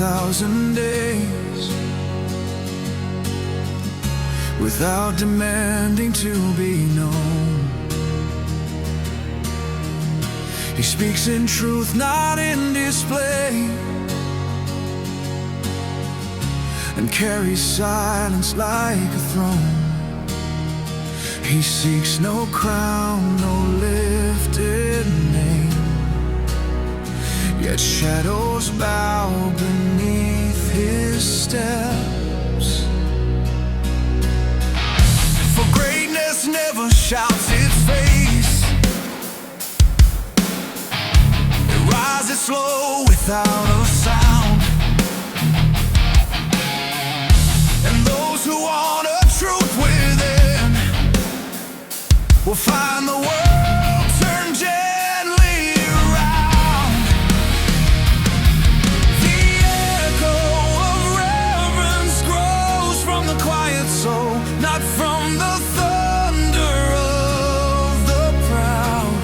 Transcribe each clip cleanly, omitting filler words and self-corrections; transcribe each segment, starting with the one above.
1,000 days without demanding to be known. He speaks in truth, not in display, and carries silence like a throne. He seeks no crown, no lifted name, yet shadows bow beneath his steps. For greatness never shouts its face, it rises slow without a sound. And those who want a truth within will find the world turn gently around. The echo of reverence grows from the quiet soul, not from the thunder of the proud.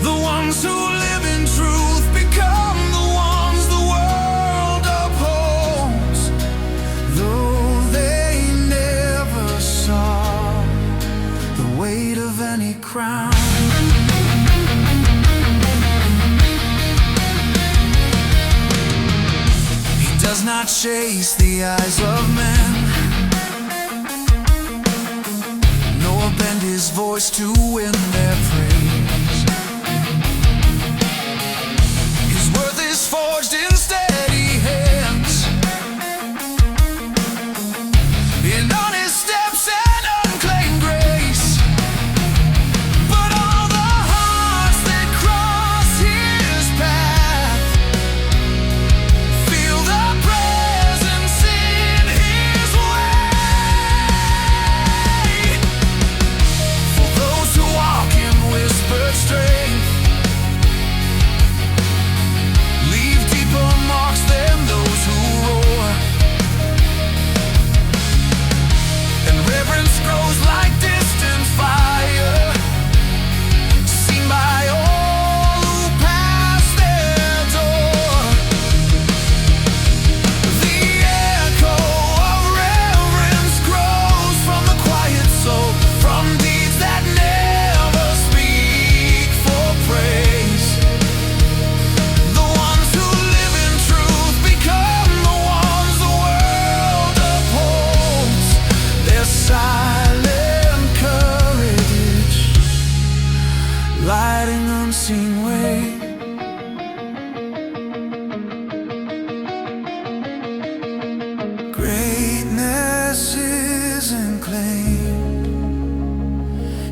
The ones who live in truth become the ones the world upholds, though they never saw the weight of any crown. He does not chase the eyes of men, nor bend his voice to win their praise. His worth is forged in steady hands, in honest steps and unclaimed grace. But all the hearts that cross his path feel the presence in his way. For those who walk in whispered strength leave deeper marks than those who roar, and reverence grows like distant fire, seen by all who pass their door. The echo of reverence grows from the quiet soul, from deeds that never speak for praise. The ones who live in truth become the ones the world upholds. Their silent courage, lighting unseen way. Greatness isn't claimed,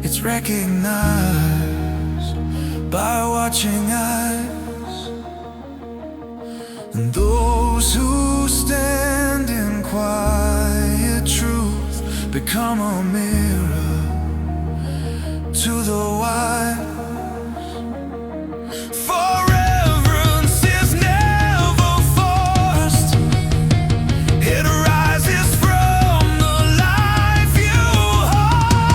it's recognized by watching eyes. And those who stand in quiet truth become a mirror to the wise. For reverence is never forced, it rises from the life you hold.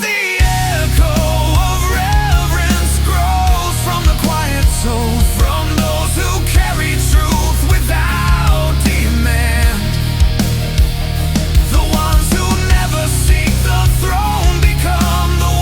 The echo of reverence grows from the quiet soul, from those who carry truth without demand. The ones who never seek the throne become the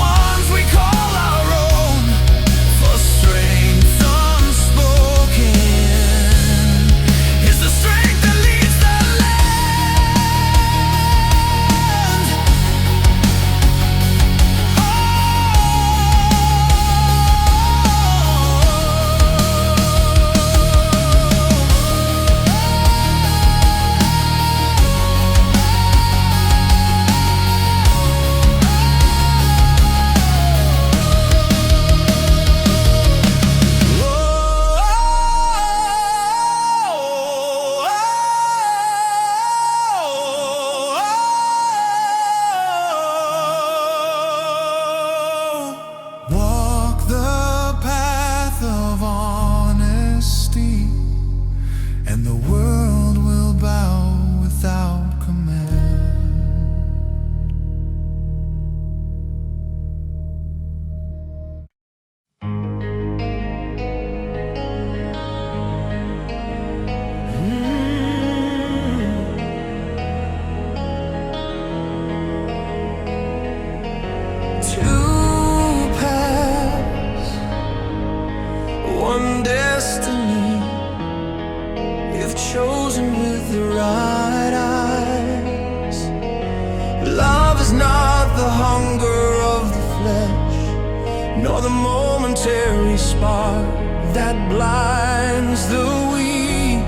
or the momentary spark that blinds the weak.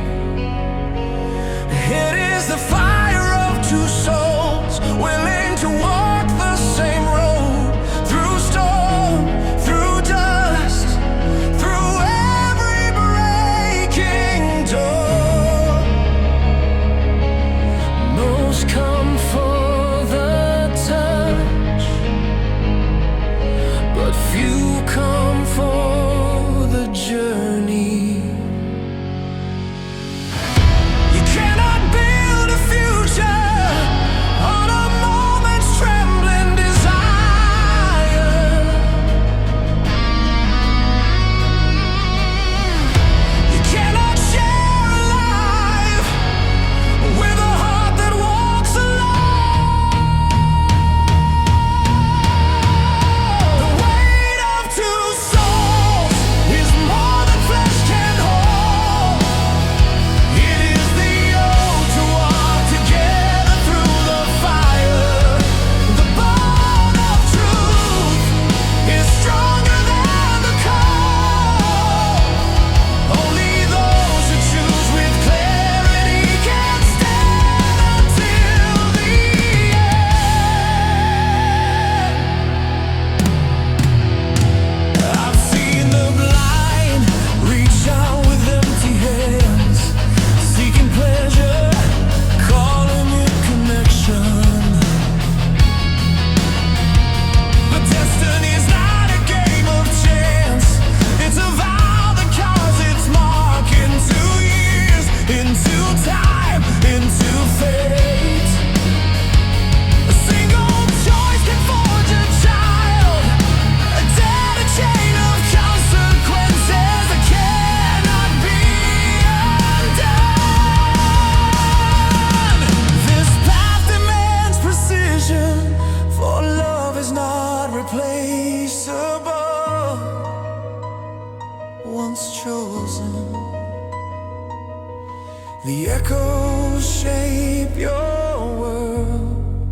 It is the fire of two souls willing to walk the same road, through storm, through dust, through every breaking door. Most come for the touch, but few come for the journey. You cannot build a future on a moment's trembling desire. You cannot share a life with a heart that walks alone. The weight of two souls is more than flesh can hold. It is the oath to walk together through the fire. The bond of truth is stronger than the cold. Only those who choose with clarity can stand until the end. I've seen the blind reach out with empty hands, seeking pleasure, calling it connection. But destiny is not a game of chance. It's a vow that carves its mark into years, into time, into fate. A single choice can forge a child, a dead a chain of consequences that cannot be undone. This path demands precision, for love is not replaceable. Once chosen, the echoes shape your world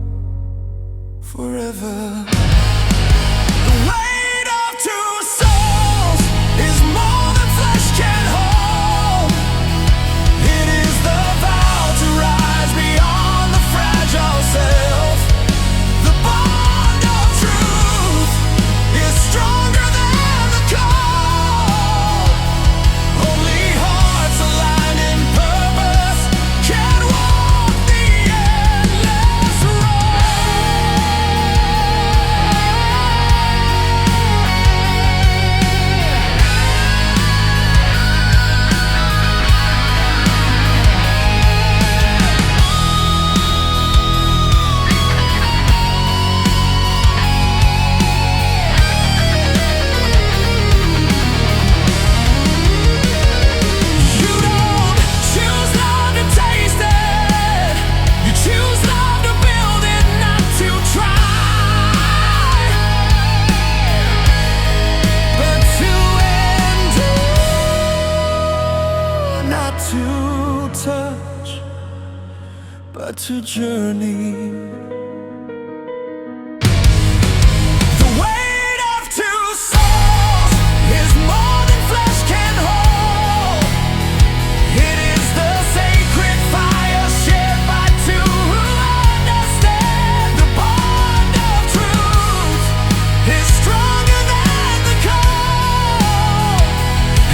forever. The weight of two souls is more than flesh can hold. It is the vow to rise beyond the fragile self. The bond of truth is stronger than the cold. Only hearts aligned in purpose can walk the endless You don't choose love to taste it. You choose love to build it, not to try, but to endure. Not to touch, but to journey. The weight of two souls is more than flesh can hold. It is the sacred fire shared by two who understand. The bond of truth is stronger than the cold.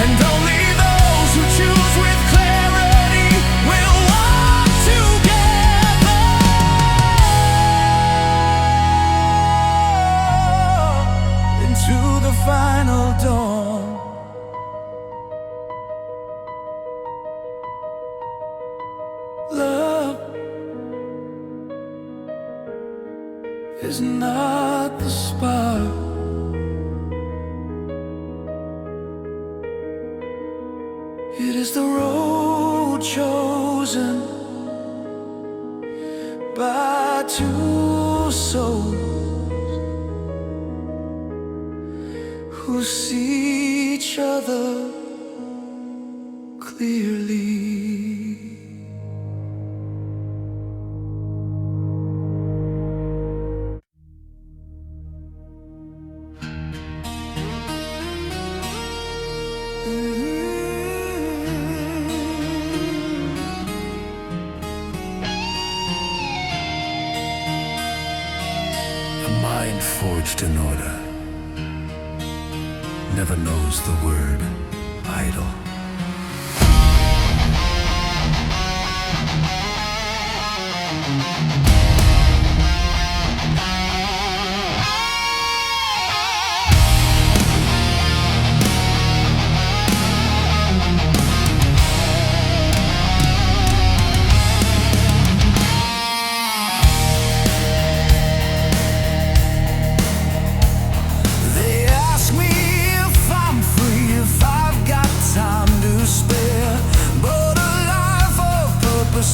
And only those who choose with clarity will walk together into the final dawn. Love is not the spark. It is the road chosen by two souls who see each other clearly. mind forged in order never knows the word idle.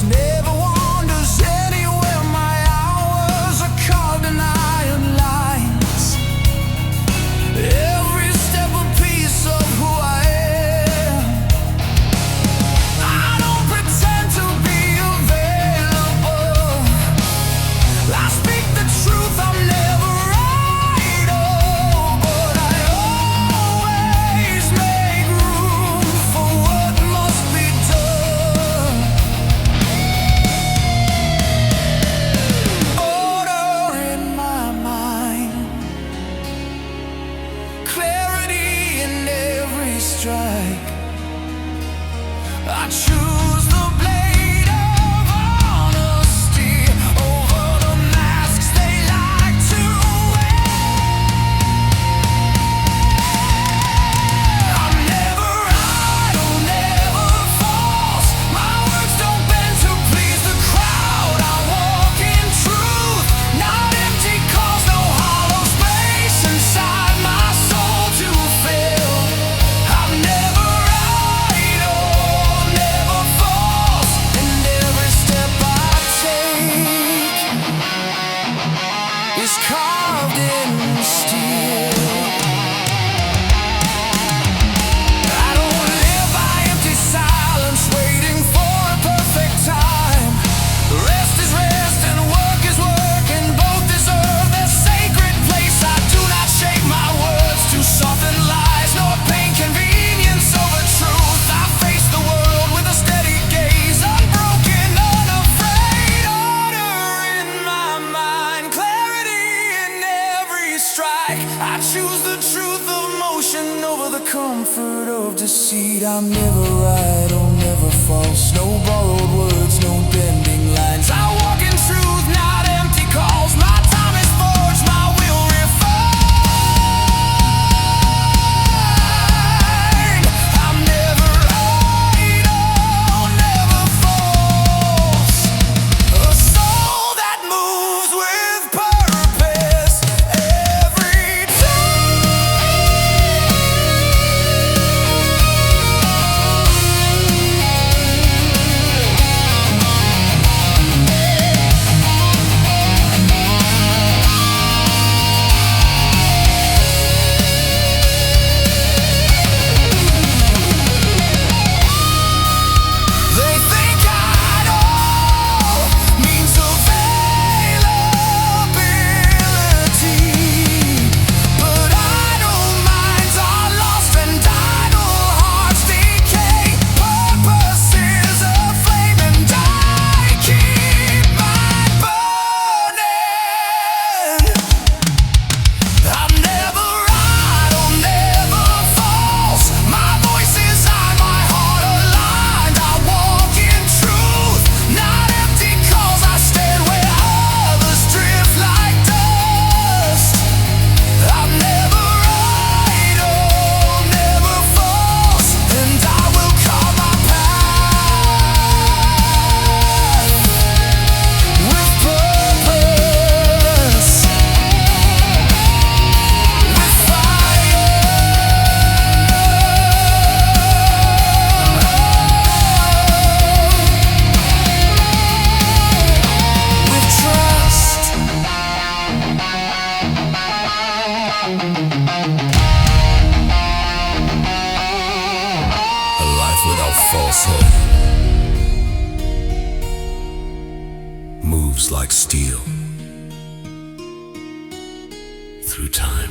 Never wanders anywhere. My hours are carved in iron lines. Every step a piece of who I am. I don't pretend to be available. I speak the truth, I'm never right, oh, but I always make room for what must be done. Order in my mind, clarity in every strike. I choose the blade of honesty over the masks they like to wear. I'm never idle, never false. My words don't bend to please the crowd. I walk in truth, not empty calls, no hollow space inside my soul to fill. I'm never idle, never false, and every step I take is carved in steel. I don't live by empty silence, waiting for a perfect time. Rest is rest and work is work, and both deserve their sacred place. I do not shape my words to soften lies, nor paint convenience over truth. I face the world with a steady gaze, unbroken, unafraid. Order in my mind, clarity in every strike. I choose the truth of motion over the comfort of deceit. I'm never right or never false, no borrowed words, no bending lines. I walk in truth, not empty calls. My time is forged, my will refined. I'm never idle, never false. A soul that moves with purpose every They think idle means availability, but idle minds are lost and idle hearts decay. Purpose is a flame and I keep mine burning. I'm never idle, never false. My voice is high, my heart aligned. I walk in truth, not empty calls. I stand where others drift like dust. I'm never idle, never false, and I will carve my path with purpose, with fire, with trust. A life without falsehood moves like steel through time.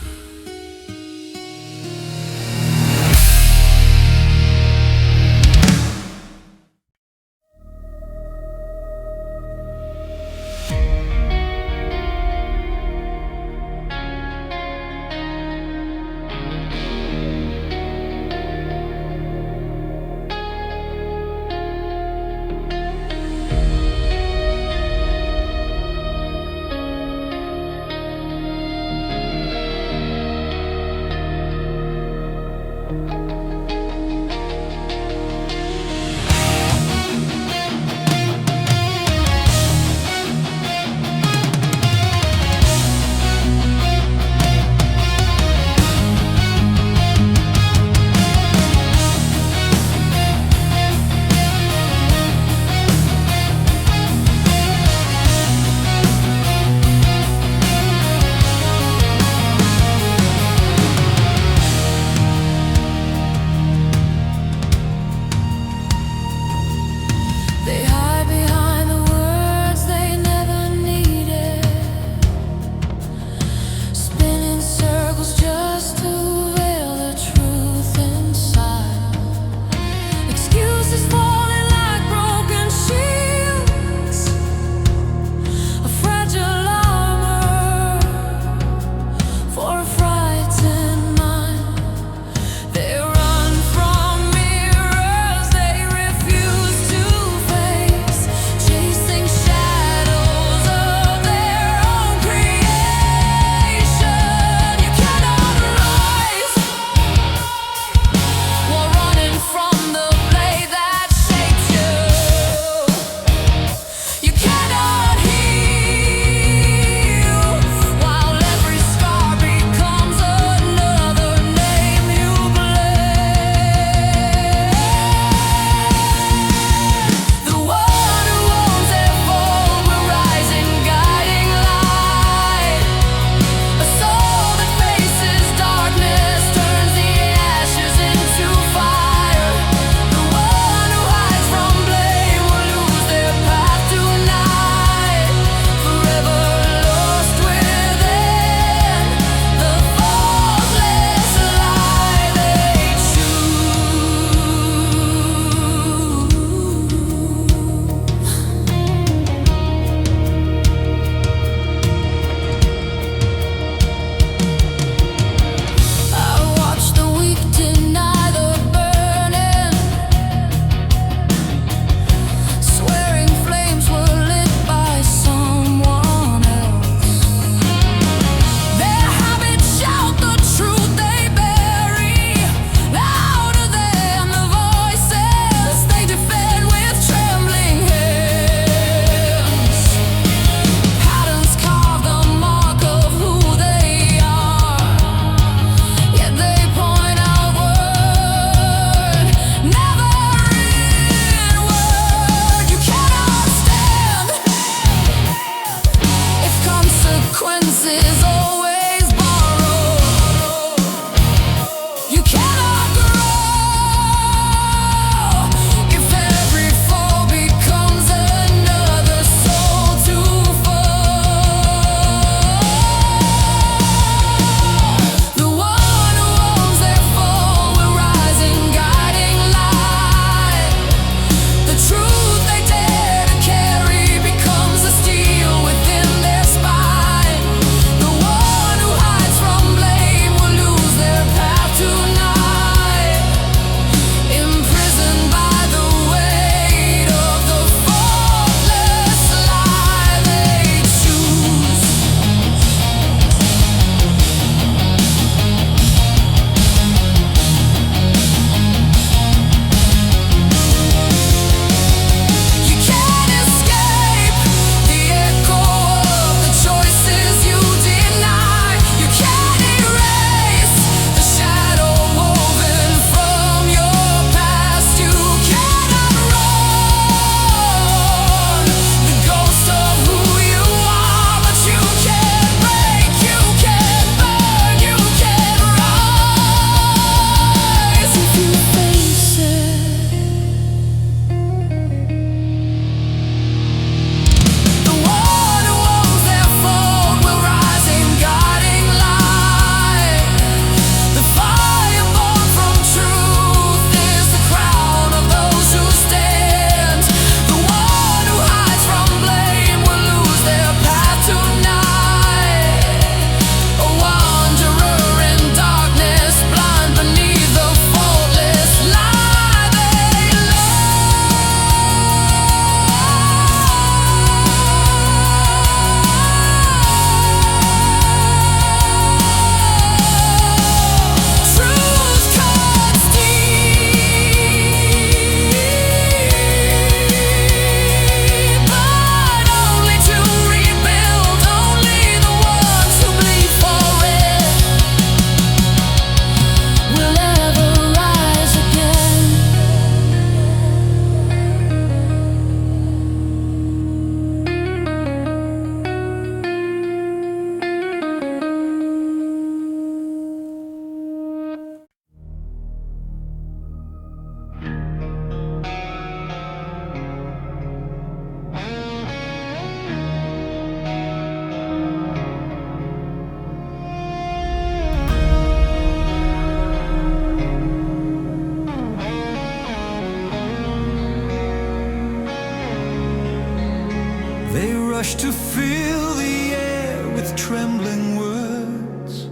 fill the air with trembling words,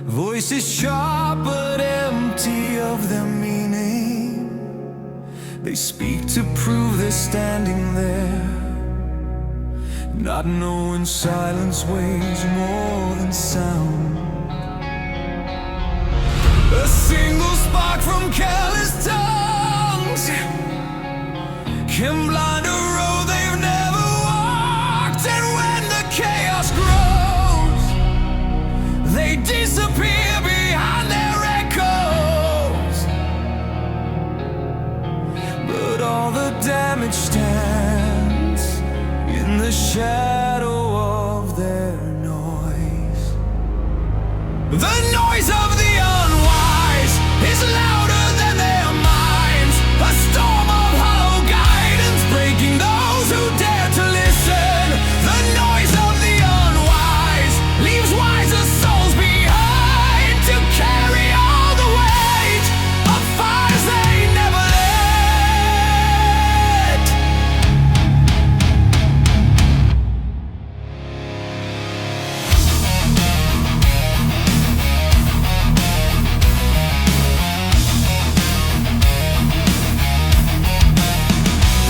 voices sharp but empty of their meaning. They speak to prove they're standing there, not knowing silence weighs more than sound. A single spark from careless tongues can blind a road they've never walked. And when the chaos grows, they disappear behind their echoes. But all the damage stands in the shadow of their noise. The noise of the unwise is louder than their minds, a storm of hollow guidance breaking those who dare to listen. The noise of the unwise leaves wiser souls behind to carry all the weight of fires they never lit.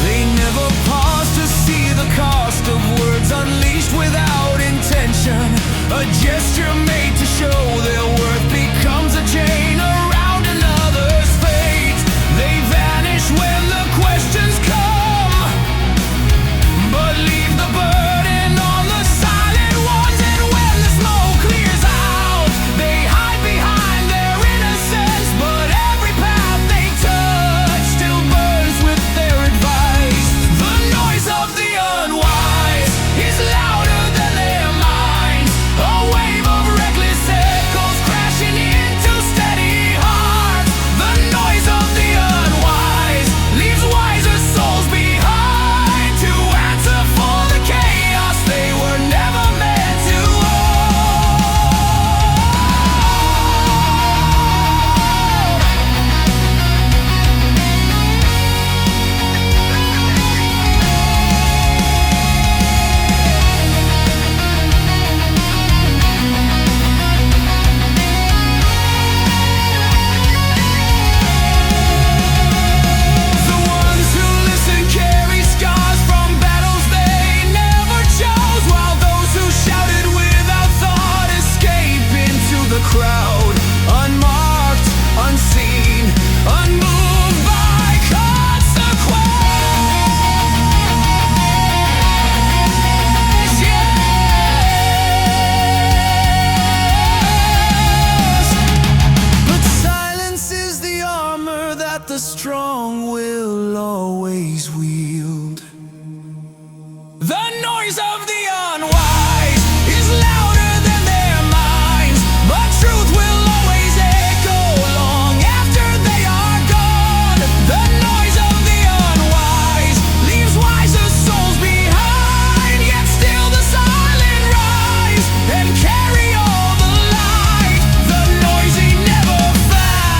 They never pause to see the cost of words unleashed without intention. A gesture made to show their worth becomes a chain around another's fate. They vanish when the questions come, but leave the burden on the silent ones. And when the smoke clears out, they hide behind their innocence. But every path they touch still burns with their advice. The noise of the unwise is louder than their minds, a wave of reckless echoes crashing into steady hearts. The noise of the unwise leaves wiser souls behind to answer for the chaos they were never meant to The ones who listen carry scars from battles they never chose, while those who shouted without thought escape into the crowd, unmarked, unseen, unmoved by consequence. Yes. But silence is the armor that the strong will always wield. The noise of the unwise is louder than their minds, but truth will always echo long after they are gone. The noise of the unwise leaves wiser souls behind, yet still the silent rise and carry all the light. The noisy never fails.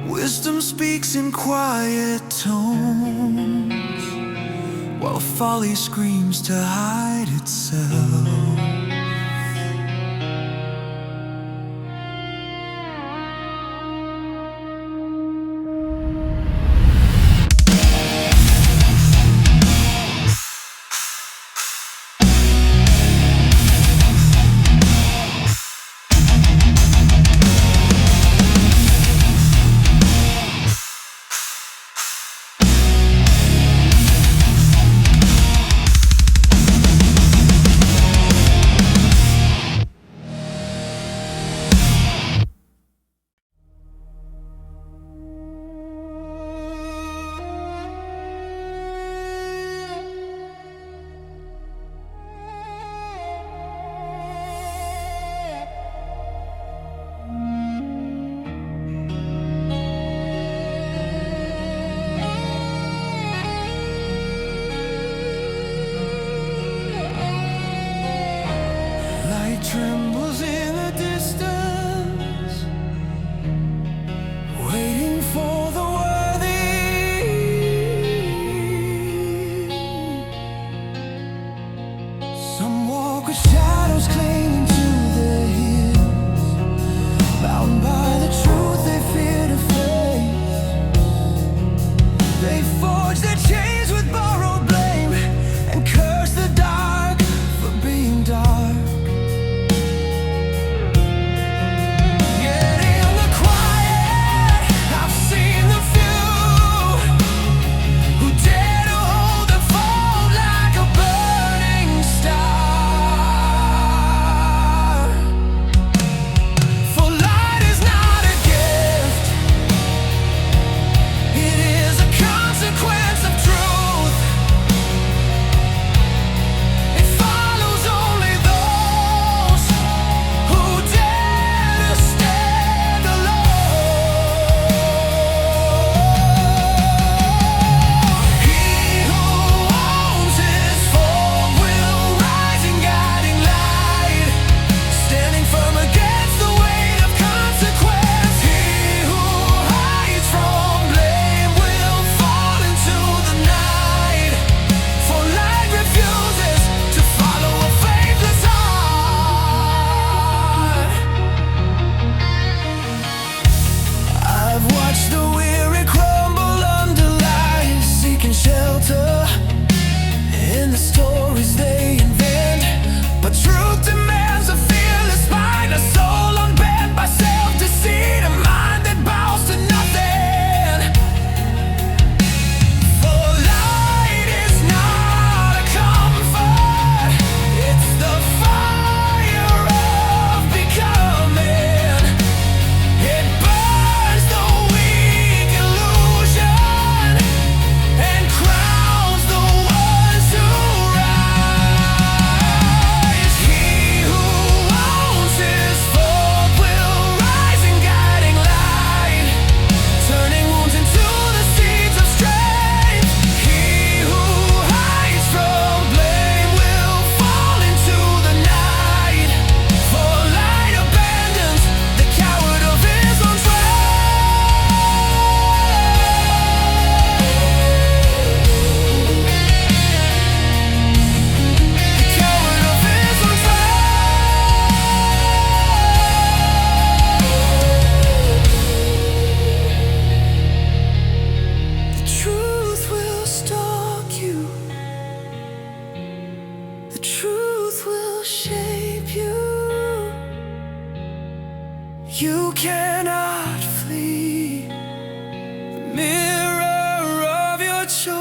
Wisdom speaks in quiet tones, while folly screams to hide itself. You cannot flee the mirror of your choices.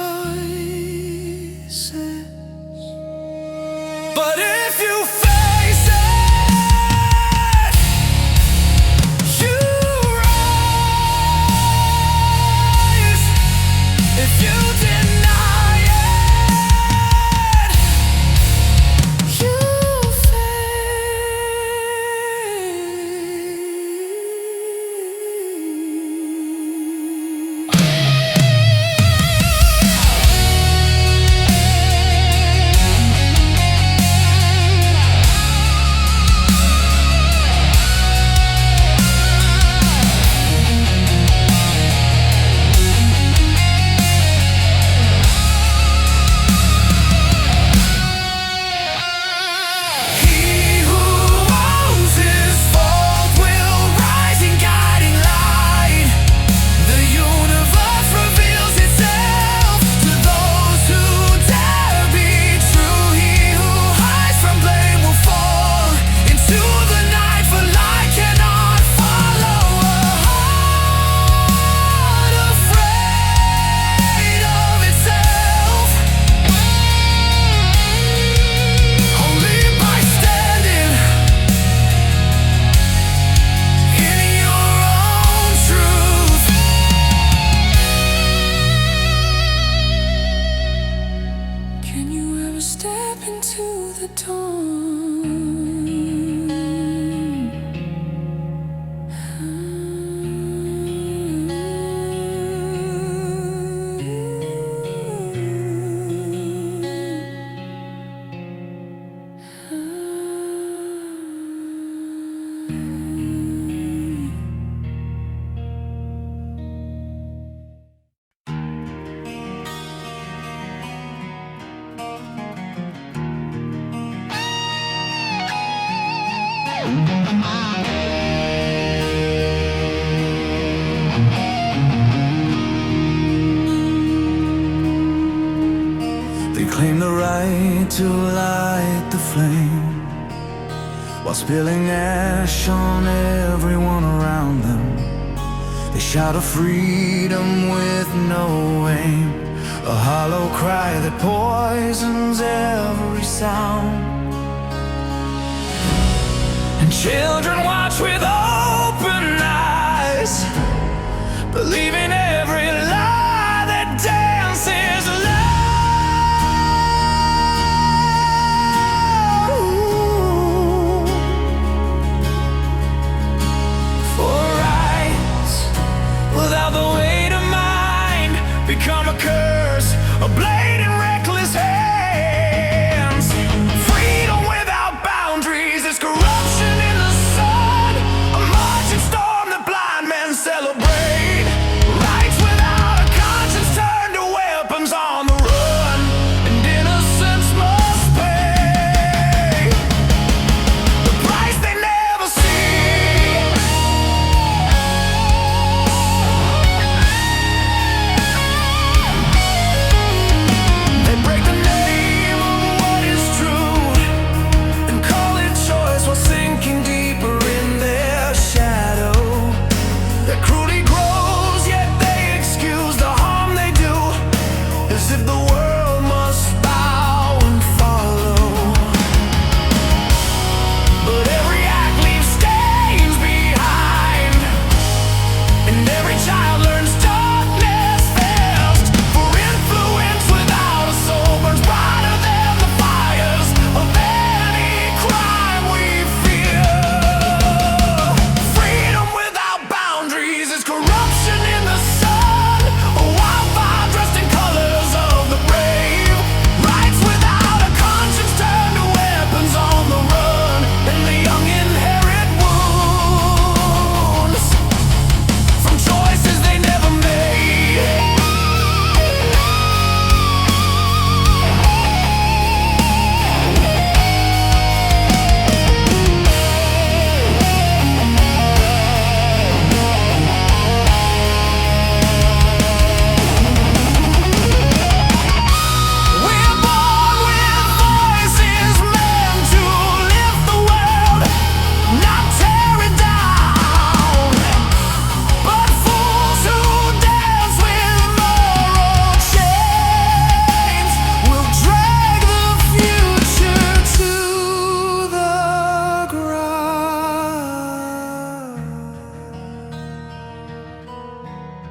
But if you face it, you rise. If you deny it, you claim the right to light the flame while spilling ash on everyone around them. They shout of freedom with no aim, a hollow cry that poisons every sound. And children watch with open eyes, believing every lie that dances loud. For rights without the weight of mind become a curse, a blade in reckless hands. Freedom without boundaries is corruption in the sun, a marching storm that blind men celebrate.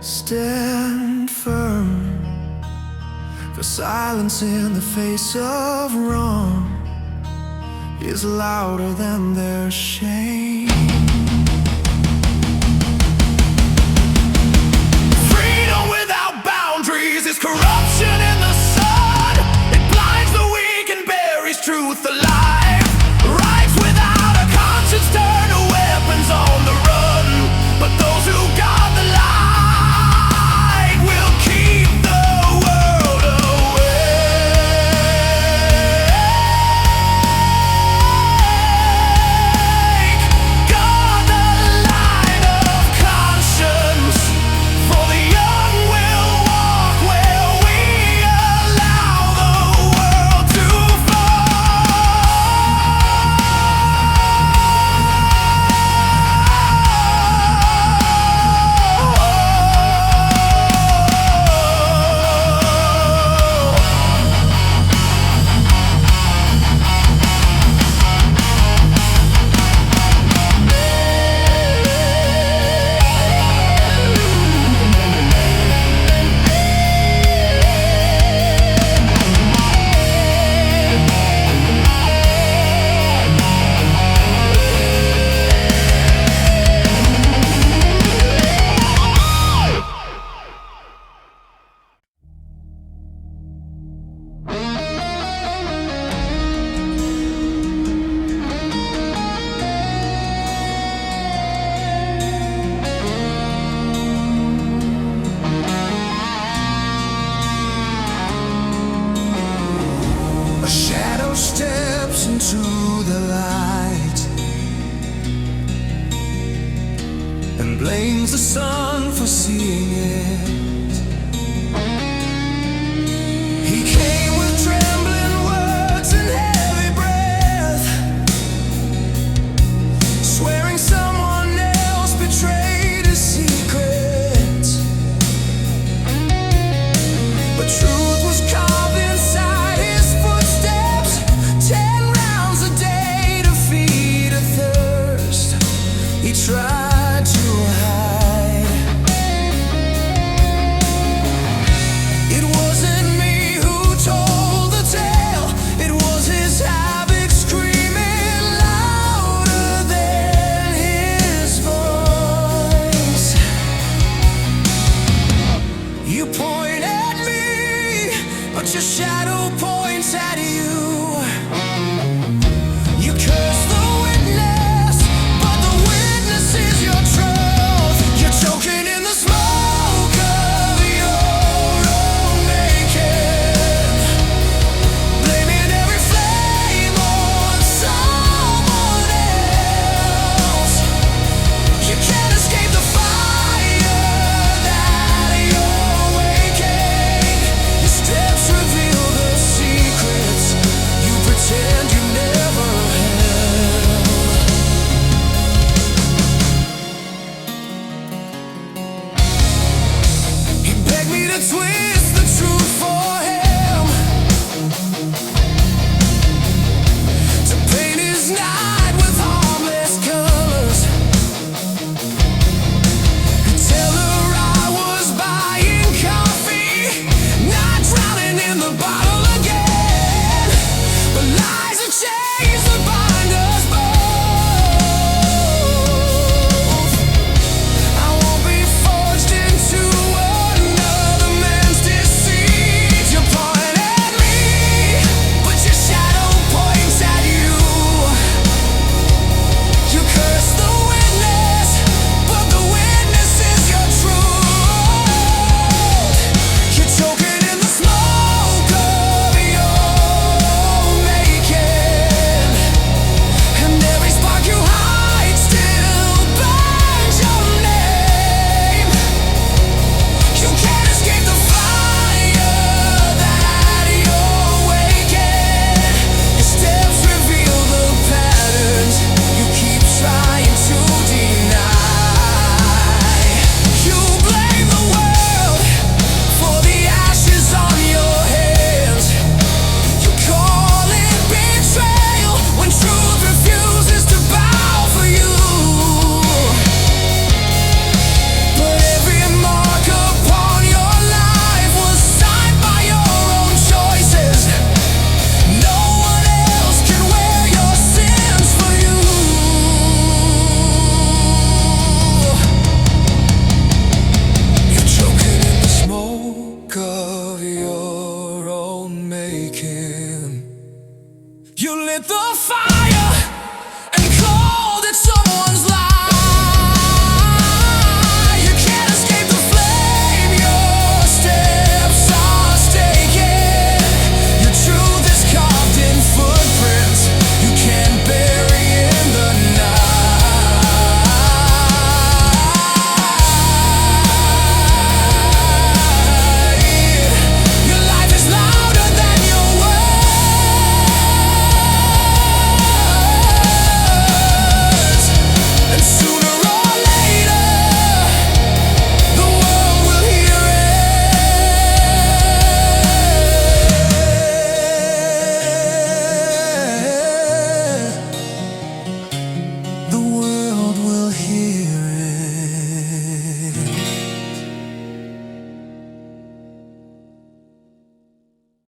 stand firm. For silence in the face of wrong is louder than their shame. Freedom without boundaries is corruption in the sun. It blinds the weak and buries truth alive. Rights without a conscience turn to weapons on the run. But those who guard the light will keep the world awake. Guard the line of conscience, for the young will walk where we allow the world to steps into the light and blames the sun for seeing it. He came with trembling words and heavy breath, swearing someone else betrayed his secret. But truth was carved inside his footsteps. 10 rounds a day to feed a thirst. He tried